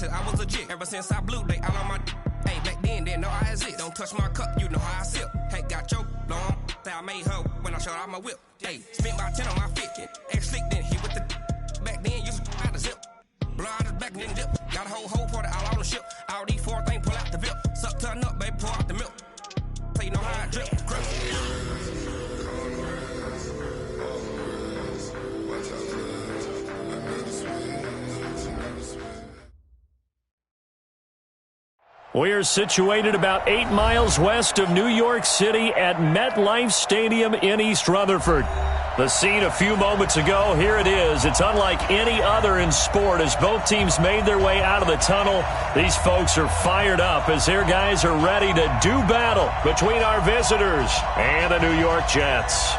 said I was legit. Ever since I blew, they all on my hey, back then, didn't know I exist. Don't touch my cup, you know how I sip. Hey, got your long, I made her when I showed out my whip. Hey, spent about 10 on my fit. Ex-slick, then hit with the back then, used to out the zip. Blind as back, then dip. Got a whole party all on the ship. All these four things, pull out the VIP. Suck, turn up, baby, pour out the milk. So you know how I drip. We're situated about 8 miles west of New York City at MetLife Stadium in East Rutherford. The scene a few moments ago, here it is. It's unlike any other in sport as both teams made their way out of the tunnel. These folks are fired up as their guys are ready to do battle between our visitors and the New York Jets.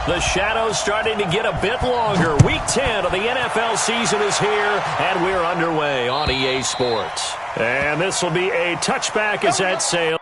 The shadow's starting to get a bit longer. Week 10 of the NFL season is here, and we're underway on EA Sports. And this will be a touchback as that sails.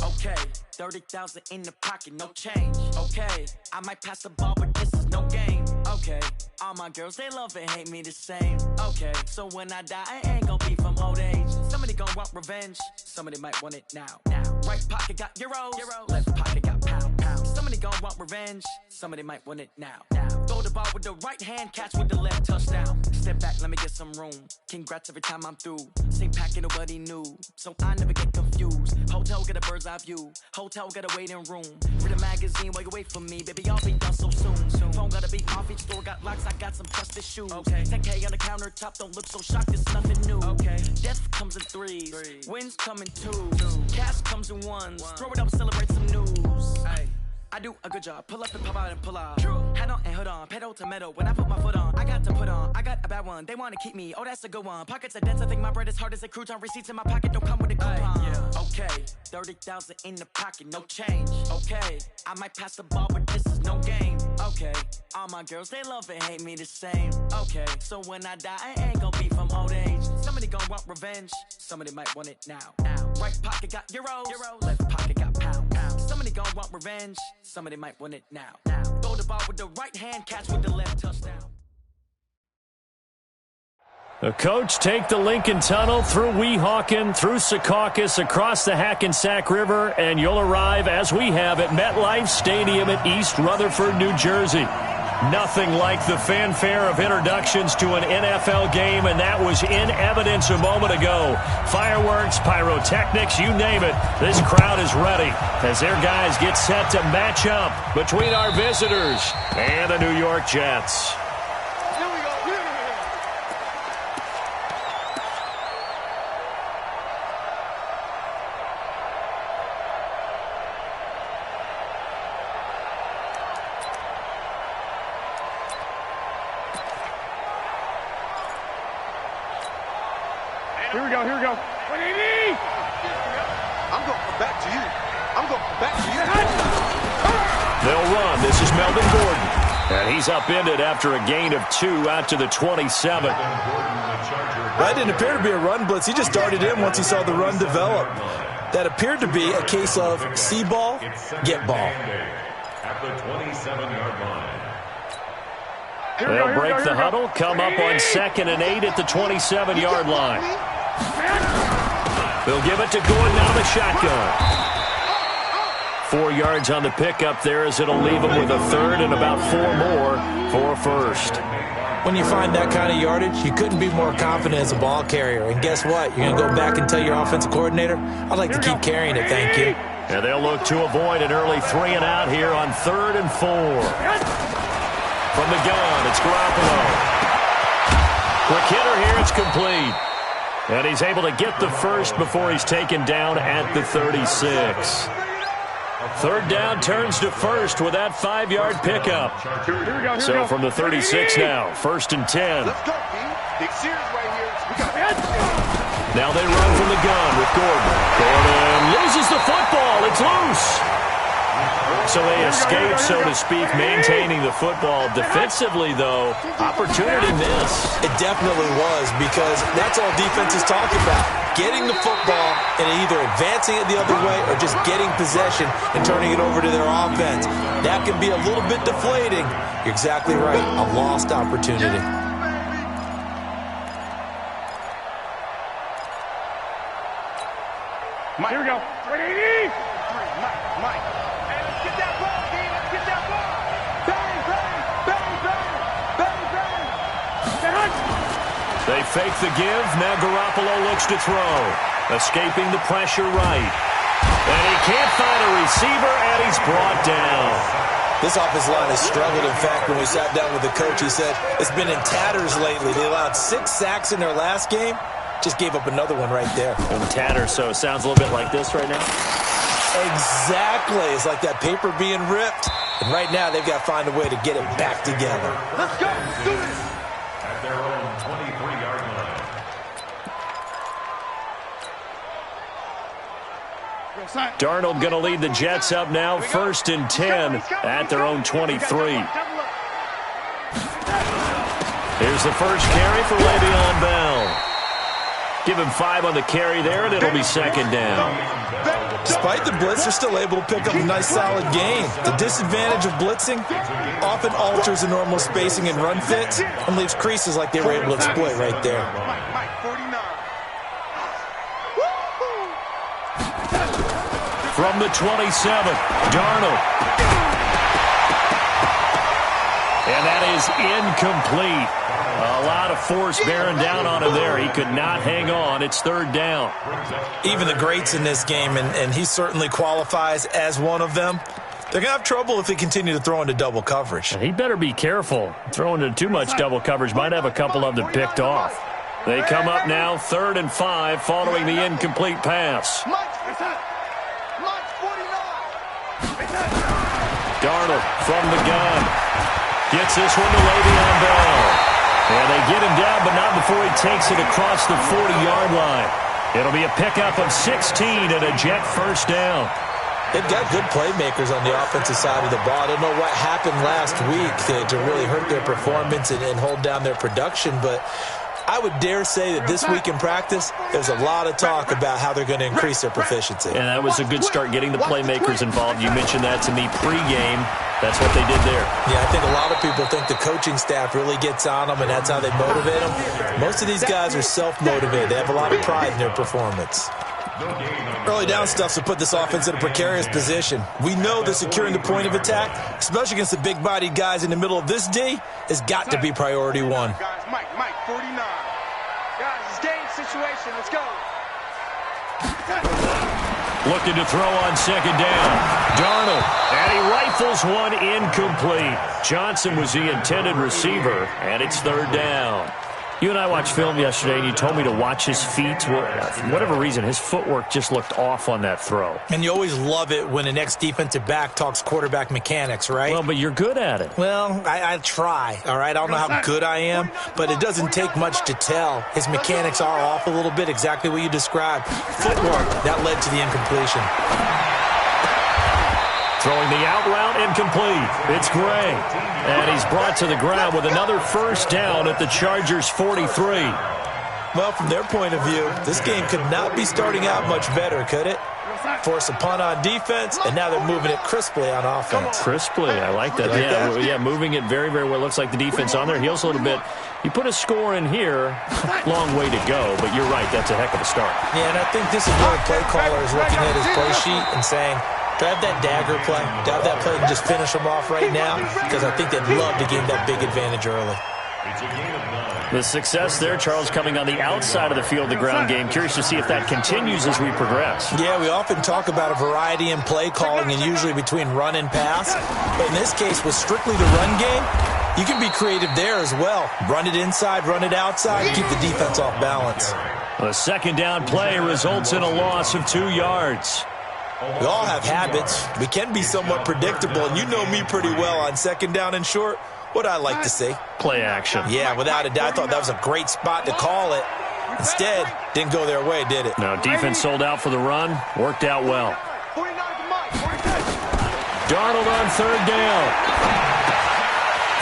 Okay, 30,000 in the pocket, no change. Okay, I might pass the ball, but this is no game. Okay, all my girls, they love and hate me the same. Okay, so when I die, I ain't gonna be from old age. Somebody gonna want revenge, somebody might want it now. Right pocket got euros, left pocket got pounds. Somebody gonna want revenge, somebody might want it now. Throw the ball with the right hand, catch with the left, touchdown. Step back, let me get some room. Congrats every time I'm through. Same packet, nobody new, so I never get confused. Hotel get a bird's eye view. Hotel get a waiting room. Read a magazine while you wait for me. Baby, I'll be done so soon. Phone gotta be off, each store got locks. I got some trusted shoes. Okay. 10K on the countertop, don't look so shocked. It's nothing new. Okay. Death comes in threes. Wins come in twos. Cash comes in ones. Throw it up, celebrate some news. Ay. I do a good job. Pull up and pop out and pull out. Hat on and hood on. Pedal to metal. When I put my foot on, I got to put on. I got a bad one. They want to keep me. Oh, that's a good one. Pockets are dense. I think my bread is hard as a crouton. Receipts in my pocket don't come with a coupon. Okay. 30,000 in the pocket. No change. Okay. I might pass the ball, but this is no game. Okay. All my girls, they love and hate me the same. Okay. So when I die, I ain't gonna be from old age. Somebody gonna want revenge. Somebody might want it now. Right pocket got euros. Left pocket got pounds. Somebody gonna want revenge. Somebody might want it now. Throw the ball with the right hand, catch with the left, touchdown. The coach take the Lincoln Tunnel through Weehawken, through Secaucus, across the Hackensack River, and you'll arrive, as we have, at MetLife Stadium at East Rutherford, New Jersey. Nothing like the fanfare of introductions to an NFL game, and that was in evidence a moment ago. Fireworks, pyrotechnics, you name it. This crowd is ready as their guys get set to match up between our visitors and the New York Jets. Here we go. I'm going back to you. They'll run. This is Melvin Gordon. And he's upended after a gain of 2 out to the 27. That didn't appear to be a run blitz. He just darted in once he saw the run develop. That appeared to be a case of see ball, get ball. At the 27-yard line. They'll break the huddle, come up on 2nd and 8 at the 27-yard line. They'll give it to Gordon out of the shotgun. 4 yards on the pickup there as it'll leave him with a third and about 4 more for a first. When you find that kind of yardage, you couldn't be more confident as a ball carrier. And guess what? You're going to go back and tell your offensive coordinator, I'd like to keep carrying it, thank you. And they'll look to avoid an early 3 and out here on 3rd and 4. From the gun, it's Garoppolo. Quick hitter here, it's complete. And he's able to get the first before he's taken down at the 36. 3rd down turns to first with that 5-yard pickup. So from the 36 now, 1st and 10. Let's go, B. Big Sears right here. Now they run from the gun with Gordon. Gordon loses the football. It's loose. So they escape, so to speak, maintaining the football. Defensively, though, opportunity miss. It definitely was, because that's all defense is talking about. Getting the football and either advancing it the other way or just getting possession and turning it over to their offense. That can be a little bit deflating. You're exactly right. A lost opportunity. Mike, here we go. Mike. Hey, let's get that ball, D. Let's get that ball. Bang, bang, bang, bang, bang, bang. They fake the give. Now Garoppolo looks to throw. Escaping the pressure right. And he can't find a receiver, and he's brought down. This offensive line has struggled. In fact, when we sat down with the coach, he said it's been in tatters lately. They allowed 6 sacks in their last game. Just gave up another one right there. In tatters, so it sounds a little bit like this right now. Exactly. It's like that paper being ripped. And right now, they've got to find a way to get it back together. Let's go. Do this. At their own 23-yard line. Darnold going to lead the Jets up now, 1st and 10 at their own 23. Here's the first carry for Le'Veon Bell. Give him 5 on the carry there, and it'll be 2nd down. Despite the blitz, they're still able to pick up a nice, solid gain. The disadvantage of blitzing often alters the normal spacing and run fits and leaves creases like they were able to exploit right there. Mike, 49. From the 27, Darnold. And that is incomplete. A lot of force bearing down on him there. He could not hang on. It's 3rd down. Even the greats in this game, and he certainly qualifies as one of them, they're going to have trouble if they continue to throw into double coverage. He better be careful. Throwing into too much double coverage might have a couple of them picked off. They come up now 3rd and 5 following the incomplete pass. Darnold from the gun. Gets this one to Le'Veon Bell. And they get him down, but not before he takes it across the 40-yard line. It'll be a pickup of 16 and a Jet 1st down. They've got good playmakers on the offensive side of the ball. I don't know what happened last week to really hurt their performance and hold down their production, but I would dare say that this week in practice, there's a lot of talk about how they're going to increase their proficiency. And that was a good start, getting the playmakers involved. You mentioned that to me pregame. That's what they did there. Yeah, I think a lot of people think the coaching staff really gets on them, and that's how they motivate them. Most of these guys are self-motivated. They have a lot of pride in their performance. Early down stuff to put this offense in a precarious position. We know that securing the point of attack, especially against the big-bodied guys in the middle of this D, has got to be priority 1. Guys, Mike, 49. Guys, it's game situation. Let's go. Looking to throw on 2nd down. Darnold, and he rifles one incomplete. Johnson was the intended receiver, and it's 3rd down. You and I watched film yesterday, and you told me to watch his feet. For whatever reason, his footwork just looked off on that throw. And you always love it when an ex-defensive back talks quarterback mechanics, right? Well, but you're good at it. Well, I try, all right? I don't know how good I am, but it doesn't take much to tell. His mechanics are off a little bit, exactly what you described. Footwork, that led to the incompletion. Throwing the out route, incomplete. It's Gray. And he's brought to the ground with another 1st down at the Chargers' 43. Well, from their point of view, this game could not be starting out much better, could it? Force a punt on defense, and now they're moving it crisply on offense. Crisply, I like that. Yeah, moving it very, very well. Looks like the defense on their heels a little bit. You put a score in here, long way to go, but you're right, that's a heck of a start. Yeah, and I think this is where the play caller is looking at his play sheet and saying, do I have that dagger play? Do I have that play and just finish them off right now? Because I think they'd love to gain that big advantage early. The success there, Charles, coming on the outside of the field, the ground game. Curious to see if that continues as we progress. Yeah, we often talk about a variety in play calling and usually between run and pass. But in this case, with strictly the run game, you can be creative there as well. Run it inside, run it outside, keep the defense off balance. The 2nd down play results in a loss of 2 yards. We all have habits. We can be somewhat predictable, and you know me pretty well on 2nd down and short. What I like to see. Play action. Yeah, without a doubt. I thought that was a great spot to call it. Instead, didn't go their way, did it? No, defense sold out for the run. Worked out well. Darnold on third down.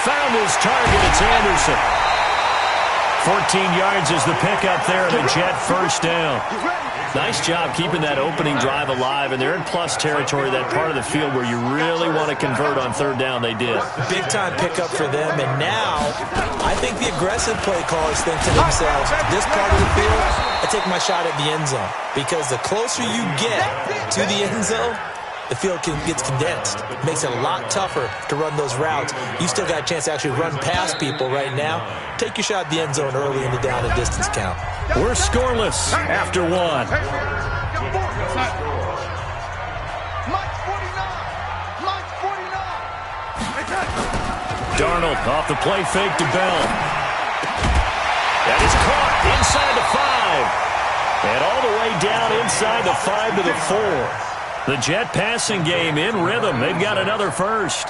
Found his target. It's Anderson. 14 yards is the pickup there, and a Jet first down. Nice job keeping that opening drive alive, and they're in plus territory, that part of the field where you really want to convert on third down. They did. Big-time pickup for them, and now I think the aggressive play callers think to themselves, this part of the field, I take my shot at the end zone, because the closer you get to the end zone, the field gets condensed. It makes it a lot tougher to run those routes. You still got a chance to actually run past people right now. Take your shot at the end zone early in the down and distance count. We're scoreless after one. Darnold off the play fake to Bell. That is caught inside the 5. And all the way down inside the 5 to the 4. The Jet passing game in rhythm. They've got another first.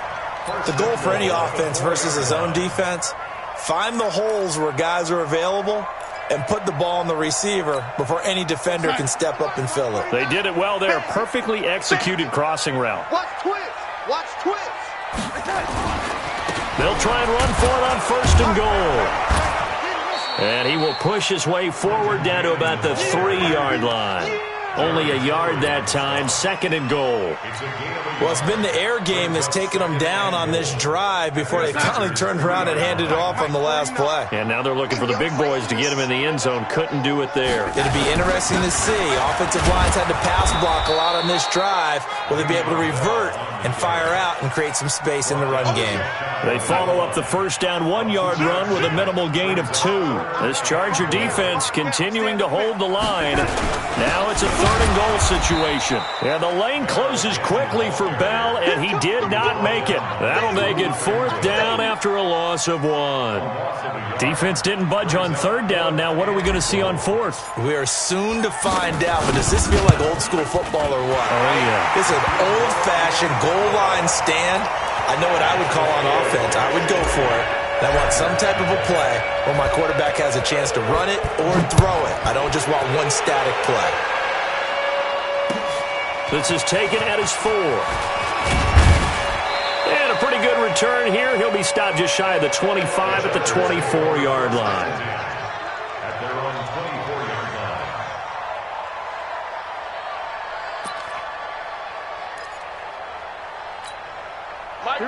The goal for any offense versus a zone defense, find the holes where guys are available and put the ball on the receiver before any defender can step up and fill it. They did it well there. Perfectly executed crossing route. Watch twist. Watch twist. They'll try and run for it on first and goal. And he will push his way forward down to about the 3-yard line. Only a yard that time, second and goal. Well, it's been the air game that's taken them down on this drive before they finally turned around and handed it off on the last play. And now they're looking for the big boys to get him in the end zone. Couldn't do it there. It'll be interesting to see. Offensive lines had to pass block a lot on this drive. Will they be able to revert and fire out and create some space in the run game? They follow up the first down 1-yard run with a minimal gain of 2. This Charger defense continuing to hold the line. Now it's a third and goal situation. And the lane closes quickly for Bell, and he did not make it. That'll make it fourth down after a loss of 1. Defense didn't budge on third down. Now what are we going to see on fourth? We are soon to find out, but does this feel like old school football or what? Oh, yeah. This is an old-fashioned goal line stand. I know what I would call on offense. I would go for it. And I want some type of a play where my quarterback has a chance to run it or throw it. I don't just want one static play. This is taken at his 4. And a pretty good return here. He'll be stopped just shy of the 25 at the 24-yard line. At their own 24-yard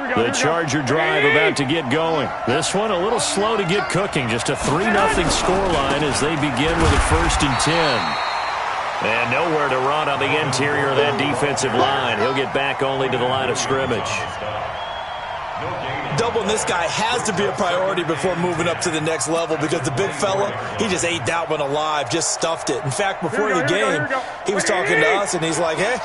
line. The Charger drive about to get going. This one a little slow to get cooking. Just a 3-0 scoreline as they begin with a 1st and 10. And nowhere to run on the interior of that defensive line. He'll get back only to the line of scrimmage. Doubling this guy has to be a priority before moving up to the next level, because the big fella, he just ate that one alive, just stuffed it. In fact, before the game, he was talking to us, and he's like, hey,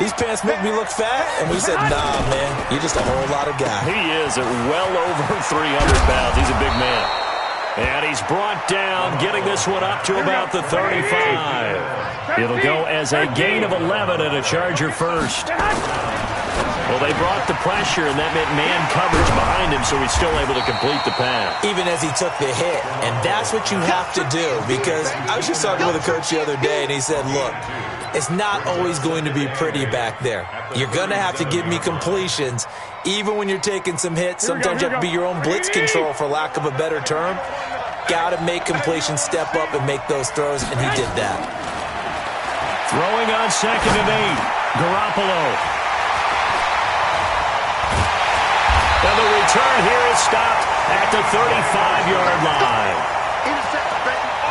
these pants make me look fat? And we said, nah, man, you're just a whole lot of guy. He is at well over 300 pounds. He's a big man. And he's brought down, getting this one up to about the 35. It'll go as a gain of 11 and a Charger first. Well, they brought the pressure, and that meant man coverage behind him, so he's still able to complete the pass. Even as he took the hit. And that's what you have to do, because I was just talking with a coach the other day, and he said, look, it's not always going to be pretty back there. You're going to have to give me completions. Even when you're taking some hits, sometimes you have to be your own blitz control, for lack of a better term. Got to make completions, step up, and make those throws, and he did that. Throwing on 2nd and 8. Garoppolo. And the return here is stopped at the 35-yard line.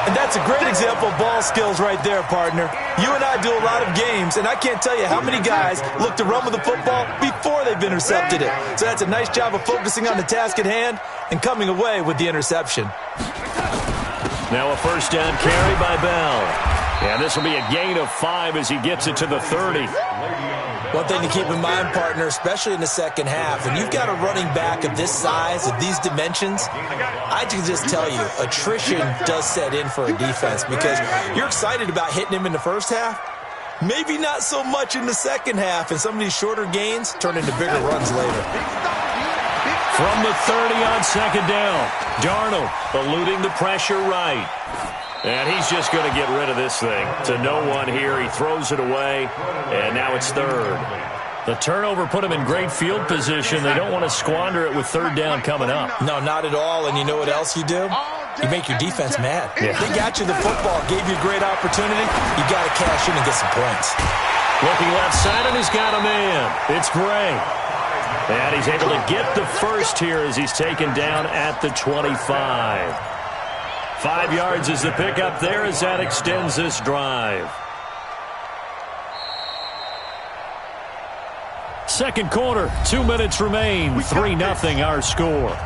And that's a great example of ball skills right there, partner. You and I do a lot of games, and I can't tell you how many guys look to run with the football before they've intercepted it. So that's a nice job of focusing on the task at hand and coming away with the interception. Now a first down carry by Bell. And this will be a gain of 5 as he gets it to the 30. One thing to keep in mind, partner, especially in the second half, when you've got a running back of this size, of these dimensions, I can just tell you, attrition does set in for a defense, because you're excited about hitting him in the first half, maybe not so much in the second half, and some of these shorter gains turn into bigger runs later. From the 30 on 2nd down, Darnold eluding the pressure right. And he's just going to get rid of this thing. To no one here. He throws it away, and now it's third. The turnover put him in great field position. They don't want to squander it with third down coming up. No, not at all. And you know what else you do? You make your defense mad. Yeah. They got you the football, gave you a great opportunity. You got to cash in and get some points. Looking left side, and he's got a man. It's Gray. And he's able to get the first here as he's taken down at the 25. 5 yards is the pickup there as that extends this drive. Second quarter, 2 minutes remain. 3-0 our score.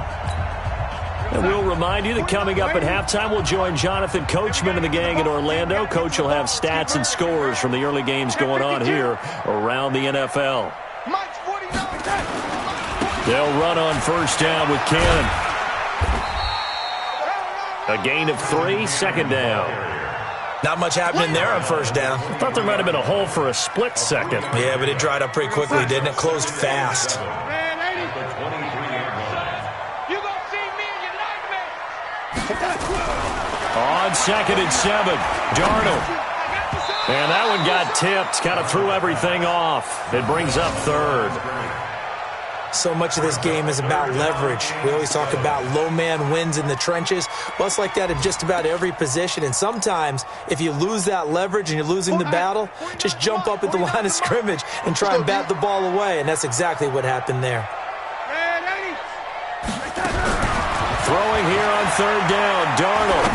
And we'll remind you that coming up at halftime, we'll join Jonathan Coachman and the gang in Orlando. Coach will have stats and scores from the early games going on here around the NFL. They'll run on first down with Cannon. A gain of 3, second down. Not much happening there on first down. I thought there might have been a hole for a split second. Yeah, but it dried up pretty quickly, didn't it? Closed fast. On 2nd and 7, Darnold. And that one got tipped, kind of threw everything off. It brings up third. So much of this game is about leverage. We always talk about low man wins in the trenches. Well, it's like that in just about every position. And sometimes, if you lose that leverage and you're losing the battle, just jump up at the line of scrimmage and try and bat the ball away. And that's exactly what happened there. Throwing here on third down, Darnold.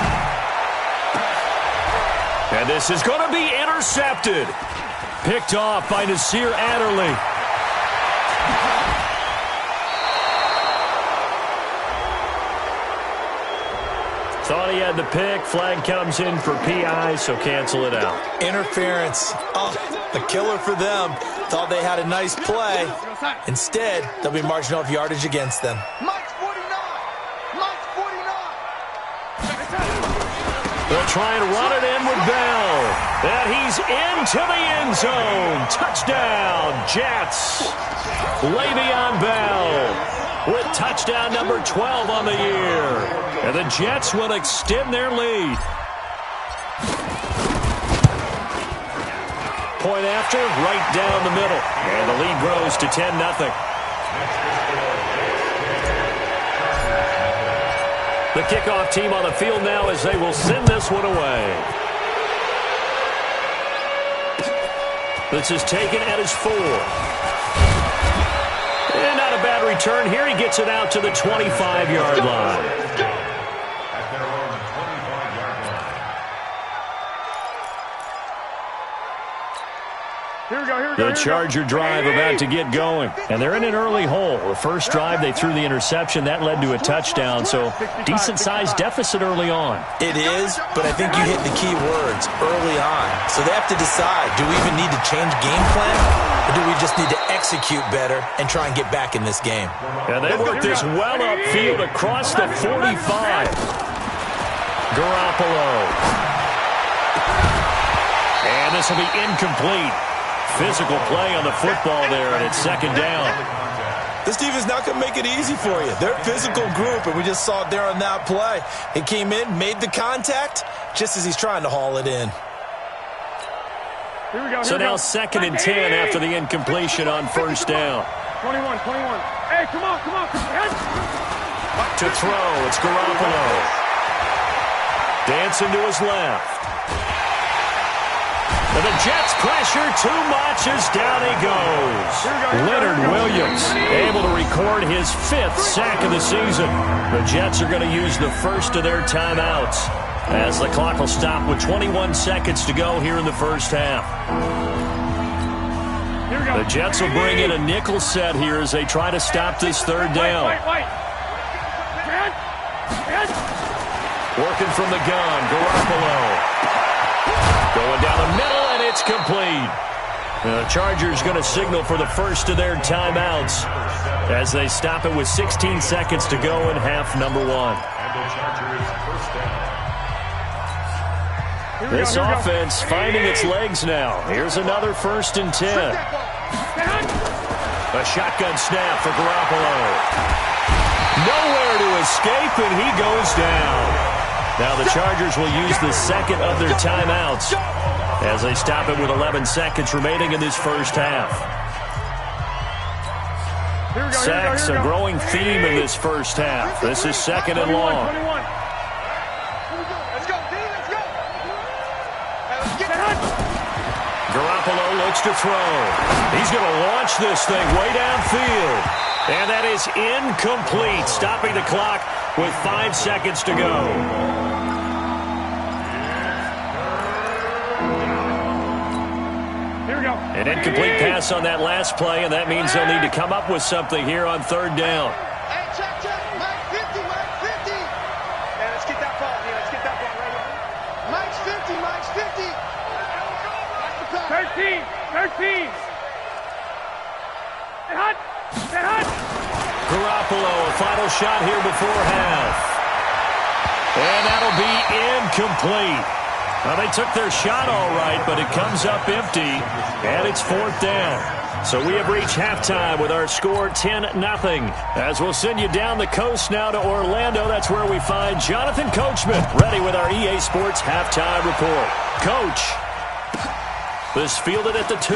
And this is going to be intercepted. Picked off by Nasir Adderley. Thought he had the pick. Flag comes in for PI, so cancel it out. Interference. Oh, a killer for them. Thought they had a nice play. Instead, they'll be marching off yardage against them. They'll try and run it in with Bell. And he's into the end zone. Touchdown, Jets. Le'Veon Bell with touchdown number 12 on the year. And the Jets will extend their lead. Point after, right down the middle. And the lead grows to 10-0. The kickoff team on the field now as they will send this one away. This is taken at his 4. And not a bad return here. He gets it out to the 25-yard line. The Charger drive about to get going. And they're in an early hole. The first drive, they threw the interception. That led to a touchdown. So decent-sized deficit early on. It is, but I think you hit the key words, early on. So they have to decide, do we even need to change game plan? Or do we just need to execute better and try and get back in this game? And they work this well upfield across the 45. Garoppolo. And this will be incomplete. Physical play on the football there, and it's second down. This defense not going to make it easy for you. They're a physical group, and we just saw it there on that play. He came in, made the contact, just as he's trying to haul it in. So now 2nd and 10 after the incompletion on first down. 21. Hey, come on. To throw, it's Garoppolo. Dancing to his left. And the Jets pressure too much as down he goes. Leonard Williams able to record his 5th sack of the season. The Jets are going to use the first of their timeouts as the clock will stop with 21 seconds to go here in the first half. The Jets will bring in a nickel set here as they try to stop this third down. Working from the gun, Garoppolo. Going down the middle, and it's complete. The Chargers going to signal for the first of their timeouts as they stop it with 16 seconds to go in half number 1. This offense finding its legs now. Here's another 1st and 10. A shotgun snap for Garoppolo. Nowhere to escape, and he goes down. Now the Chargers will use the second of their timeouts as they stop it with 11 seconds remaining in this first half. Sacks, a growing theme in this first half. This is second and long. Garoppolo looks to throw. He's going to launch this thing way downfield. And that is incomplete, stopping the clock with 5 seconds to go. Here we go. An incomplete pass on that last play, and that means they'll need to come up with something here on third down. Hey, check. Mike 50, Mike 50. Hey, let's get that ball. Yeah, let's get that ball right here. Mike's 50. 13. Get hot. Garoppolo, a final shot here before half. And that'll be incomplete. Well, they took their shot all right, but it comes up empty, and it's fourth down. So we have reached halftime with our score 10-0. As we'll send you down the coast now to Orlando, that's where we find Jonathan Coachman, ready with our EA Sports halftime report. Coach, this fielded at the 2.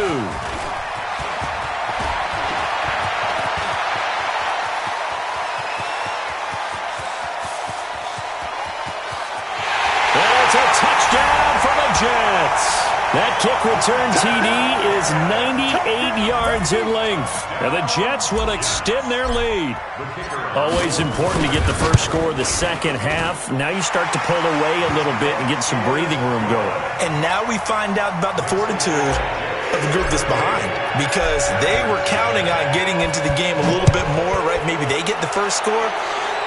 It's a touchdown for the Jets. That kick return TD is 98 yards in length. And the Jets will extend their lead. Always important to get the first score of the second half. Now you start to pull away a little bit and get some breathing room going. And now we find out about the fortitude of the group that's behind, because they were counting on getting into the game a little bit more, right? Maybe they get the first score.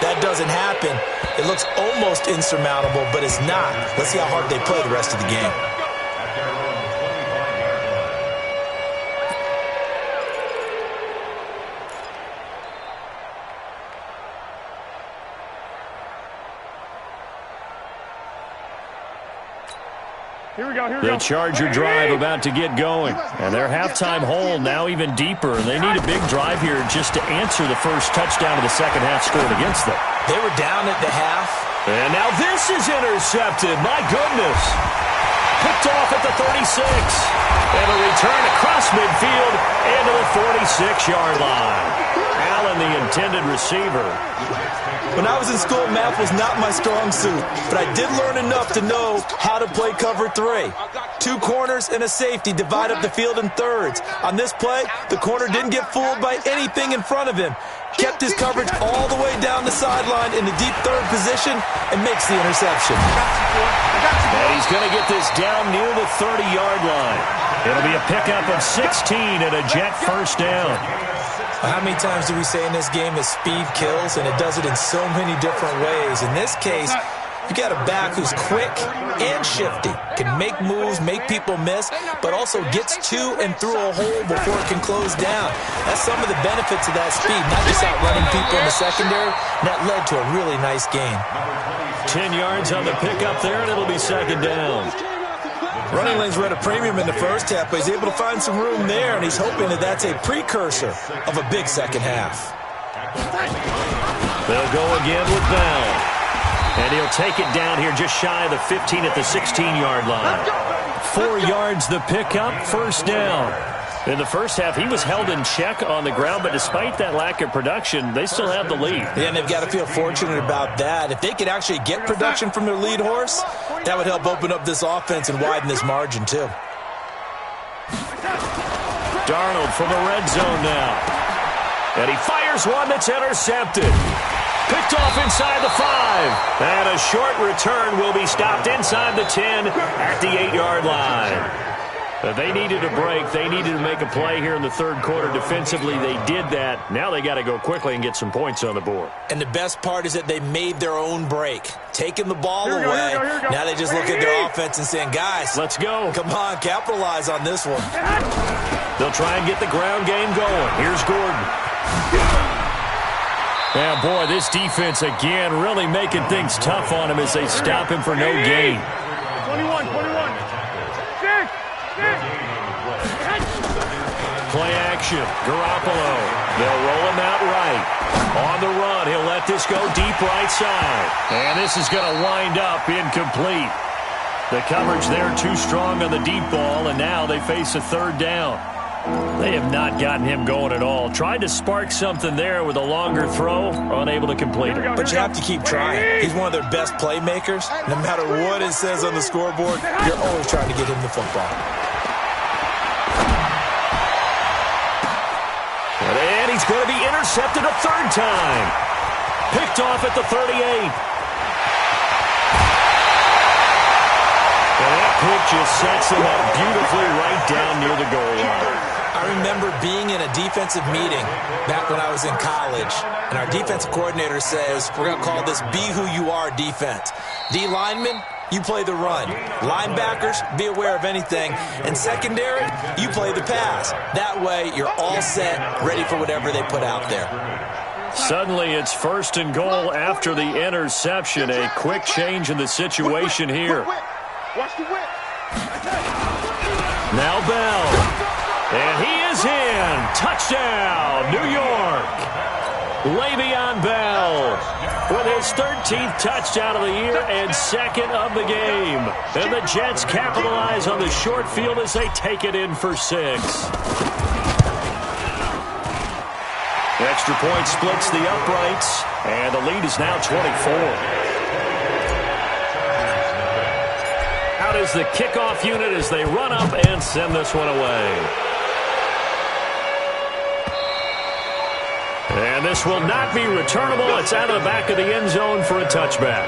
That doesn't happen. It looks almost insurmountable, but it's not. Let's see how hard they play the rest of the game. Here we go. The Charger drive about to get going. And their halftime hole now even deeper. And they need a big drive here just to answer the first touchdown of the second half scored against them. They were down at the half. And now this is intercepted. My goodness. Picked off at the 36. And a return across midfield into the 46-yard line. Allen, the intended receiver. When I was in school, math was not my strong suit, but I did learn enough to know how to play cover 3. 2 corners and a safety divide up the field in thirds. On this play, the corner didn't get fooled by anything in front of him. Kept his coverage all the way down the sideline in the deep third position and makes the interception. And he's going to get this down near the 30-yard line. It'll be a pickup of 16 and a Jet first down. How many times do we say in this game that speed kills, and it does it in so many different ways? In this case, you got a back who's quick and shifty, can make moves, make people miss, but also gets to and through a hole before it can close down. That's some of the benefits of that speed, not just outrunning people in the secondary. That led to a really nice gain. 10 yards on the pickup there, and it'll be second down. Running lanes were at a premium in the first half, but he's able to find some room there, and he's hoping that that's a precursor of a big second half. They'll go again with Bell. And he'll take it down here just shy of the 15 at the 16-yard line. 4 yards the pickup, first down. In the first half, he was held in check on the ground, but despite that lack of production, they still have the lead. Yeah, and they've got to feel fortunate about that. If they could actually get production from their lead horse, that would help open up this offense and widen this margin, too. Darnold from the red zone now. And he fires one that's intercepted. Picked off inside the 5. And a short return will be stopped inside the 10 at the 8-yard line. They needed a break. They needed to make a play here in the third quarter. Defensively, they did that. Now they got to go quickly and get some points on the board. And the best part is that they made their own break. Taking the ball away. Now they just look at their offense and saying, guys, let's go. Come on, capitalize on this one. They'll try and get the ground game going. Here's Gordon. Yeah, boy, this defense again really making things tough on him as they stop him for no gain. 21. Play action. Garoppolo. They'll roll him out right. On the run, he'll let this go deep right side. And this is going to wind up incomplete. The coverage there too strong on the deep ball, and now they face a third down. They have not gotten him going at all. Tried to spark something there with a longer throw, unable to complete it. But you have to keep trying. He's one of their best playmakers. No matter what it says on the scoreboard, you're always trying to get him the football. And he's going to be intercepted a third time. Picked off at the 38. And that pick just sets him up beautifully right down near the goal line. I remember being in a defensive meeting back when I was in college, and our defensive coordinator says, we're going to call this Be Who You Are defense. D linemen, you play the run. Linebackers, be aware of anything. And secondary, you play the pass. That way, you're all set, ready for whatever they put out there. Suddenly, it's first and goal after the interception. A quick change in the situation here. Watch the whip. Now Bell. And he is in. Touchdown, New York. Le'Veon Bell with his 13th touchdown of the year and second of the game. And the Jets capitalize on the short field as they take it in for 6. The extra point splits the uprights, and the lead is now 24. Out is the kickoff unit as they run up and send this one away. And this will not be returnable. It's out of the back of the end zone for a touchback.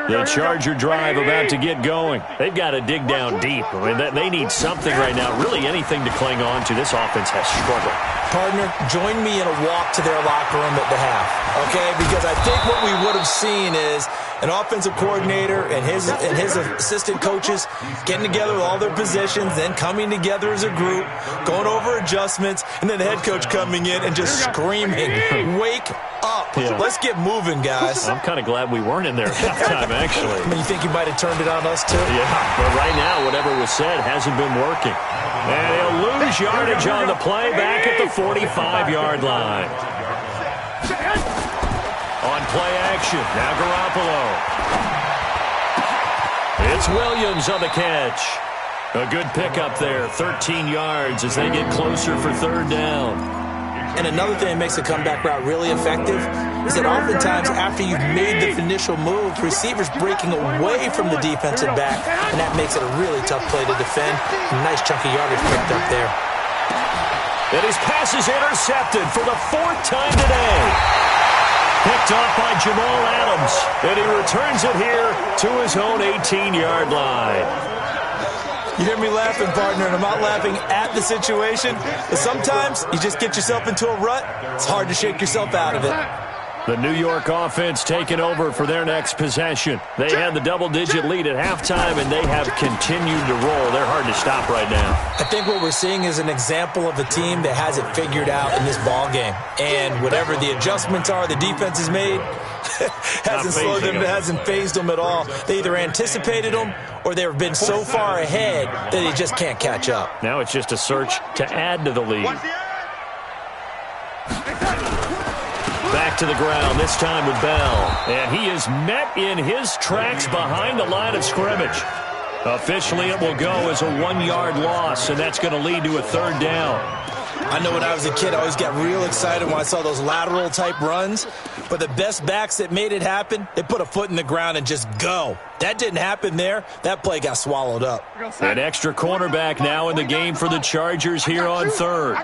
The Charger drive about to get going. They've got to dig down deep. I mean, they need something right now, really anything to cling on to. This offense has struggled. Partner, join me in a walk to their locker room at the half, okay? Because I think what we would have seen is an offensive coordinator and his assistant coaches getting together with all their positions, then coming together as a group, going over adjustments, and then the head coach coming in and just screaming, wake up. Yeah. Let's get moving, guys. I'm kind of glad we weren't in there at halftime, actually. I mean, you think you might have turned it on us, too? Yeah, but right now, whatever was said hasn't been working. And he'll lose yardage on the play back at the 45-yard line. On play action, now Garoppolo. It's Williams on the catch. A good pickup there, 13 yards as they get closer for third down. And another thing that makes a comeback route really effective is that oftentimes after you've made the initial move, receivers breaking away from the defensive back, and that makes it a really tough play to defend. A nice chunky yardage picked up there. And his pass is intercepted for the 4th time today. Picked off by Jamal Adams, and he returns it here to his own 18-yard line. You hear me laughing, partner, and I'm not laughing at the situation, but sometimes you just get yourself into a rut. It's hard to shake yourself out of it. The New York offense taking over for their next possession. They had the double-digit lead at halftime, and they have continued to roll. They're hard to stop right now. I think what we're seeing is an example of a team that has it figured out in this ball game. And whatever the adjustments are the defense has made, hasn't slowed them, hasn't phased them at all. They either anticipated them or they've been so far ahead that they just can't catch up. Now it's just a search to add to the lead. Back to the ground, this time with Bell. And he is met in his tracks behind the line of scrimmage. Officially, it will go as a 1-yard loss, and that's going to lead to a third down. I know when I was a kid, I always got real excited when I saw those lateral-type runs. But the best backs that made it happen, they put a foot in the ground and just go. That didn't happen there. That play got swallowed up. An extra cornerback now in the game for the Chargers here on third.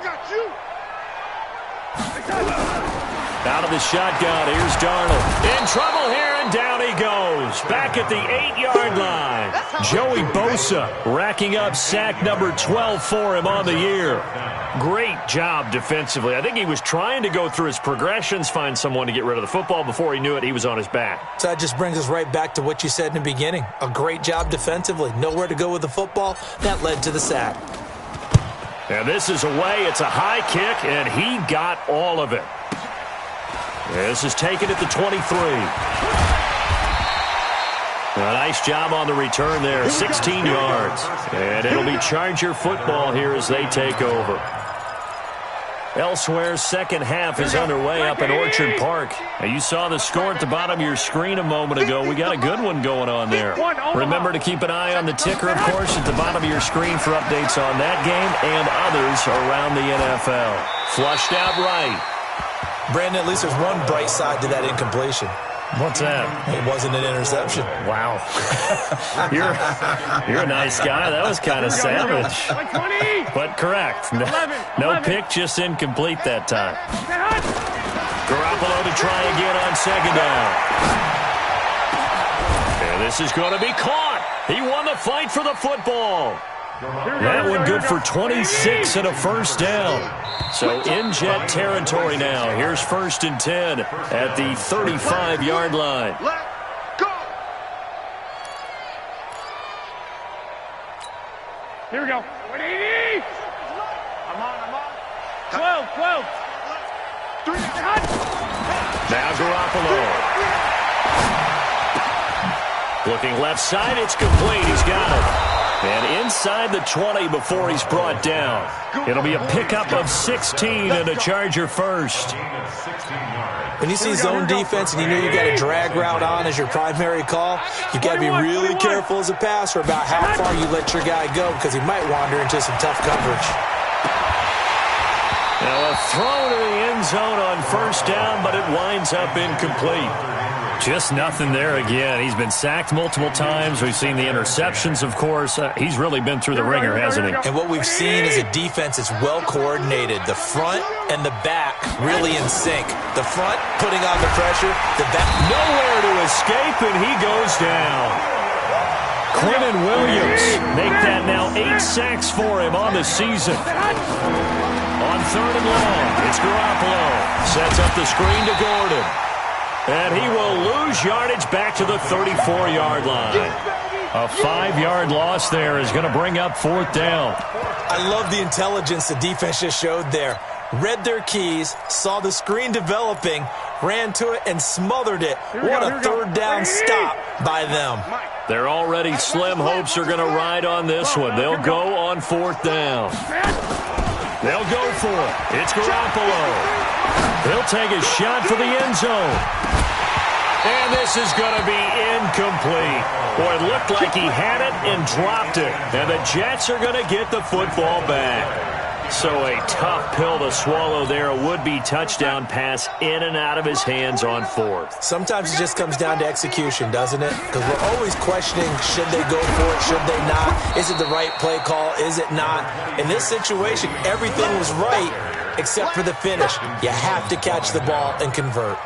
Out of the shotgun, here's Darnold. In trouble here, and down he goes. Back at the 8-yard line. Joey Bosa racking up sack number 12 for him on the year. Great job defensively. I think he was trying to go through his progressions, find someone to get rid of the football. Before he knew it, he was on his back. So that just brings us right back to what you said in the beginning. A great job defensively. Nowhere to go with the football. That led to the sack. And this is away. It's a high kick, and he got all of it. This is taken at the 23. A nice job on the return there, 16 yards. And it'll be Charger football here as they take over. Elsewhere, second half is underway up in Orchard Park. Now, you saw the score at the bottom of your screen a moment ago. We got a good one going on there. Remember to keep an eye on the ticker, of course, at the bottom of your screen for updates on that game and others around the NFL. Flushed out right. Brandon, at least there's one bright side to that incompletion. What's that? It wasn't an interception. Wow. You're a nice guy. That was kind of savage. But correct. No pick, just incomplete that time. Garoppolo to try again on second down. And this is going to be caught. He won the fight for the football. That one good for 26 and a first down. So in Jet territory now. Here's 1st and 10 at the 35-yard line. Go! Here we go. 180! I'm on. 12. 3. Now Garoppolo. Looking left side, it's complete. He's got it. And inside the 20 before he's brought down. It'll be a pickup of 16 and a Charger first. When you see zone defense and you know you got a drag route on as your primary call, you got to be really careful as a passer about how far you let your guy go because he might wander into some tough coverage. Now a throw to the end zone on first down, but it winds up incomplete. Just nothing there again. He's been sacked multiple times. We've seen the interceptions, of course. He's really been through the ringer, hasn't he? And what we've seen is a defense that's well coordinated. The front and the back really in sync. The front putting on the pressure. The back nowhere to escape, and he goes down. Quentin Williams make that now 8 sacks for him on the season. On 3rd and long, it's Garoppolo. Sets up the screen to Gordon. And he will lose yardage back to the 34-yard line. A 5-yard loss there is going to bring up 4th down. I love the intelligence the defense just showed there. Read their keys, saw the screen developing, ran to it, and smothered it. What a 3rd down stop by them. Their already slim hopes are going to ride on this one. They'll go on 4th down. They'll go for it. It's Garoppolo. He'll take a shot for the end zone. And this is going to be incomplete. Boy, it looked like he had it and dropped it. And the Jets are going to get the football back. So a tough pill to swallow there. A would-be touchdown pass in and out of his hands on 4th. Sometimes it just comes down to execution, doesn't it? Because we're always questioning, should they go for it, should they not? Is it the right play call, is it not? In this situation, everything was right except for the finish. You have to catch the ball and convert.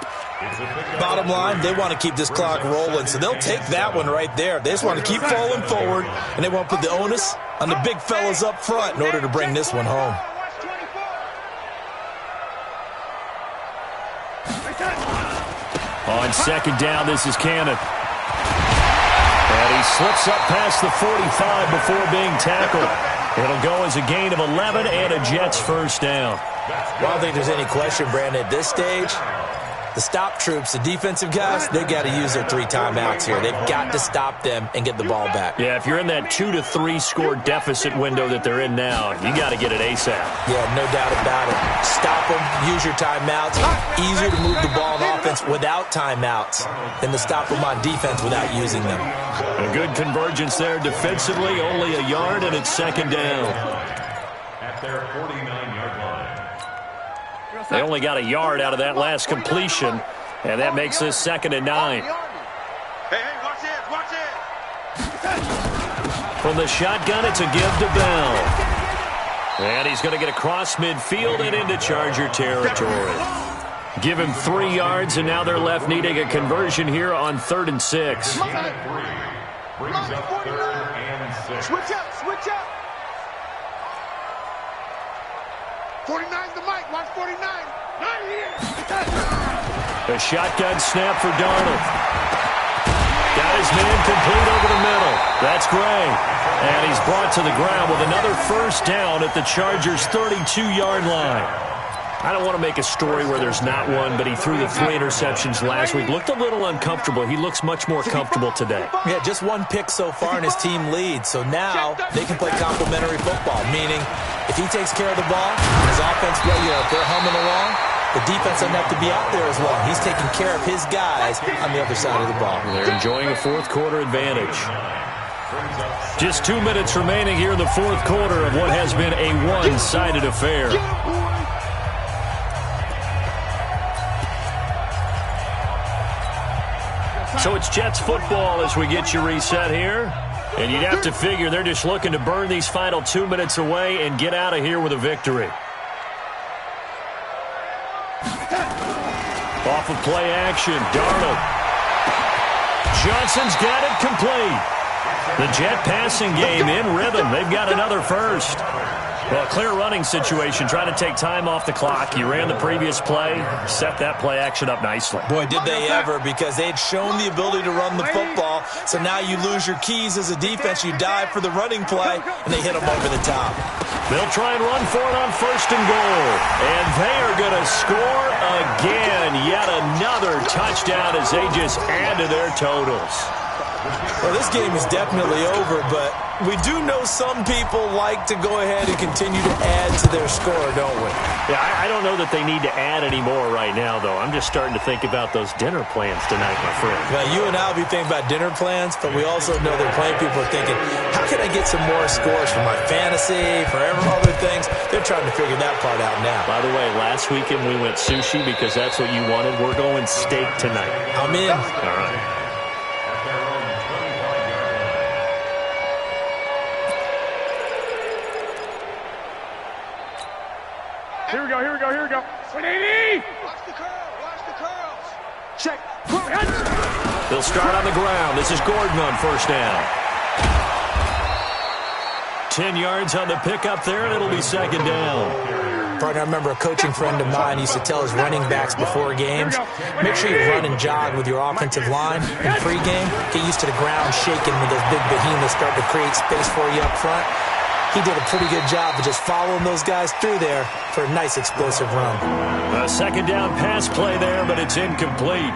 Bottom line, they want to keep this clock rolling, so they'll take that one right there. They just want to keep falling forward, and they want to put the onus on the big fellas up front in order to bring this one home. On 2nd down, this is Cannon. And he slips up past the 45 before being tackled. It'll go as a gain of 11 and a Jets first down. I don't think there's any question, Brandon, at this stage. The stop troops, the defensive guys, they got to use their 3 timeouts here. They've got to stop them and get the ball back. Yeah, if you're in that 2 to 3 score deficit window that they're in now, you got to get it ASAP. Yeah, no doubt about it. Stop them, use your timeouts. Easier to move the ball on offense without timeouts than to stop them on defense without using them. A good convergence there defensively, only a yard, and it's 2nd down. At their 49-yard line. They only got a yard out of that last completion, and that makes this 2nd and 9. Hey, watch it. From the shotgun, it's a give to Bell. And he's going to get across midfield and into Charger territory. Give him 3 yards, and now they're left needing a conversion here on 3rd and 6. Brings up 3rd and 6. Switch up. 49's the mic. Watch 49. Not here. A shotgun snap for Darnold. Got his man complete over the middle. That's Gray. And he's brought to the ground with another first down at the Chargers' 32-yard line. I don't want to make a story where there's not one, but he threw the 3 interceptions last week. Looked a little uncomfortable. He looks much more comfortable today. Yeah, just 1 pick so far and his team leads. So now they can play complementary football, meaning if he takes care of the ball, his offense, if they're humming along, the defense doesn't have to be out there as long. He's taking care of his guys on the other side of the ball. They're enjoying a fourth-quarter advantage. Just 2 minutes remaining here in the fourth quarter of what has been a one-sided affair. So it's Jets football as we get you reset here. And you'd have to figure they're just looking to burn these final 2 minutes away and get out of here with a victory. Off of play action, Darnold. Johnson's got it complete. The Jet passing game in rhythm. They've got another first. Well, a clear running situation, trying to take time off the clock. He ran the previous play, set that play action up nicely. Boy, did they ever, because they had shown the ability to run the football. So now you lose your keys as a defense. You dive for the running play, and they hit them over the top. They'll try and run for it on 1st and goal. And they are going to score again. Yet another touchdown as they just add to their totals. Well, this game is definitely over, but we do know some people like to go ahead and continue to add to their score, don't we? Yeah, I don't know that they need to add any more right now, though. I'm just starting to think about those dinner plans tonight, my friend. Well, you and I will be thinking about dinner plans, but we also know they're playing people are thinking, how can I get some more scores for my fantasy, for other things? They're trying to figure that part out now. By the way, last weekend we went sushi because that's what you wanted. We're going steak tonight. I'm in. All right. Here we go. 180! Watch the curls. Check. They'll start on the ground. This is Gordon on first down. 10 yards on the pickup there, and it'll be second down. Partner, I remember a coaching friend of mine used to tell his running backs before games, make sure you run and jog with your offensive line in pregame. Get used to the ground shaking when those big behemoths start to create space for you up front. He did a pretty good job of just following those guys through there for a nice explosive run. A second down pass play there, but it's incomplete.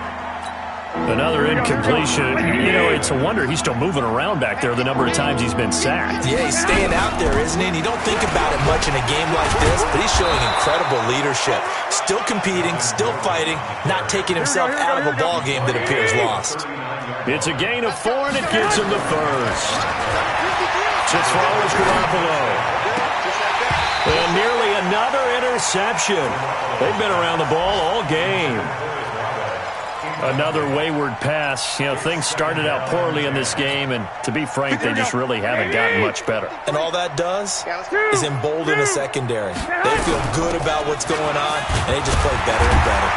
Another incompletion. You know, it's a wonder he's still moving around back there the number of times he's been sacked. Yeah, he's staying out there, isn't he? And you don't think about it much in a game like this, but he's showing incredible leadership. Still competing, still fighting, not taking himself out of a ball game that appears lost. It's a gain of 4, and it gets him the first. To throw is Garoppolo. And nearly another interception. They've been around the ball all game. Another wayward pass. You know, things started out poorly in this game, and to be frank, they just really haven't gotten much better. And all that does is embolden the secondary. They feel good about what's going on, and they just play better and better.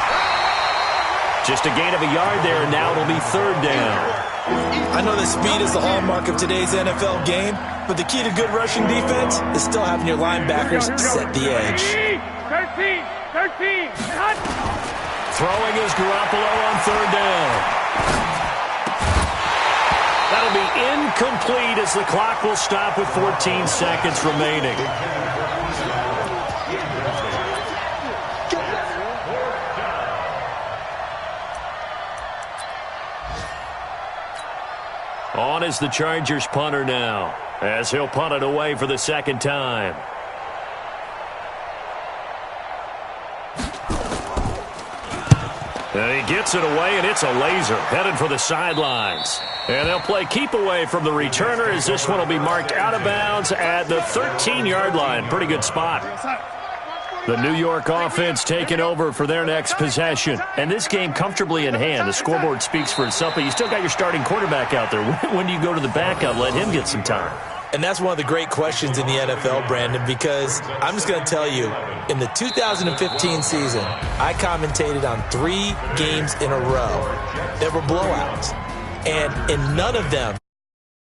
Just a gain of a yard there, and now it'll be third down. I know that speed is the hallmark of today's NFL game, but the key to good rushing defense is still having your linebackers set the edge. 13, hot. Throwing is Garoppolo on third down. That'll be incomplete as the clock will stop with 14 seconds remaining. On is the Chargers punter now, as he'll punt it away for the second time. And he gets it away, and it's a laser, headed for the sidelines. And they'll play keep away from the returner as this one will be marked out of bounds at the 13-yard line. Pretty good spot. The New York offense taking over for their next possession. And this game comfortably in hand. The scoreboard speaks for itself, but you still got your starting quarterback out there. When do you go to the backup, let him get some time? And that's one of the great questions in the NFL, Brandon, because I'm just going to tell you, in the 2015 season, I commentated on 3 games in a row that were blowouts. And in none of them